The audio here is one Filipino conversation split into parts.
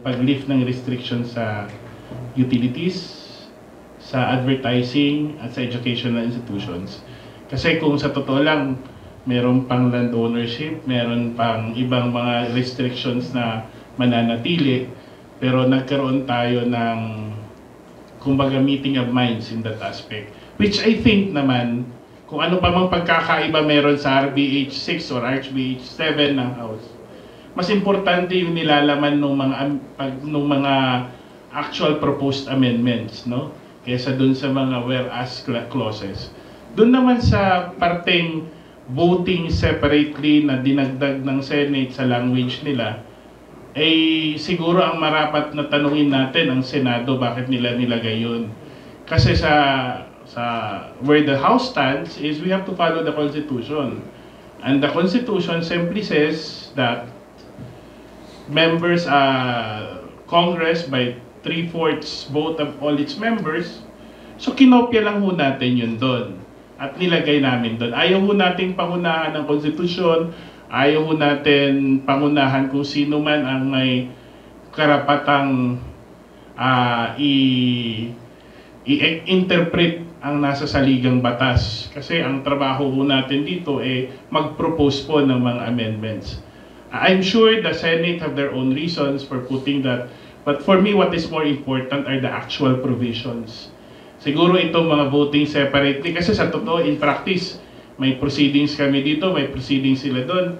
pag-lift ng restrictions sa utilities, sa advertising, at sa educational institutions. Kasi kung sa totoo lang, meron pang land ownership, meron pang ibang mga restrictions na mananatili, pero nagkaroon tayo ng kumbaga meeting of minds in that aspect. Which I think naman, kung ano pa mang pagkakaiba meron sa RBH 6 or RBH 7 ng House, mas importante yung nilalaman ng mga actual proposed amendments, no? Kaysa dun sa mga whereas clauses. Dun naman sa parteng voting separately na dinagdag ng Senate sa language nila, siguro ang marapat na tanungin natin ang Senado bakit nila nilagay yun. Kasi sa where the House stands is we have to follow the Constitution. And the Constitution simply says that members, Congress by 3/4 vote of all its members, so kinopya lang ho natin yun doon at nilagay namin doon. Ayaw ho nating pangunahan ng Constitution, ayaw ho natin pangunahan kung sino man ang may karapatang i-interpret ang nasa saligang batas. Kasi ang trabaho ho natin dito mag-propose po ng mga amendments. I'm sure the Senate have their own reasons for putting that, but for me, what is more important are the actual provisions. Siguro itong mga voting separately, kasi sa totoo, in practice, may proceedings kami dito, may proceedings sila doon.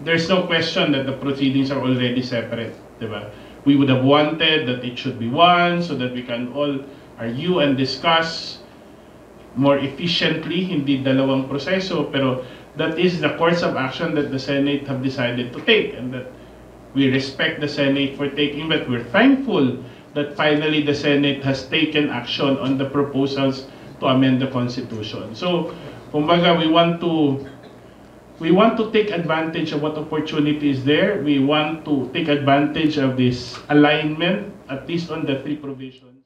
There's no question that the proceedings are already separate, diba? We would have wanted that it should be one so that we can all argue and discuss more efficiently, hindi dalawang proseso, pero that is the course of action that the Senate have decided to take, and that we respect the Senate for taking, but we're thankful that finally the Senate has taken action on the proposals to amend the Constitution. So, kumbaga, we want to take advantage of what opportunity is there. We want to take advantage of this alignment, at least on the 3 provisions.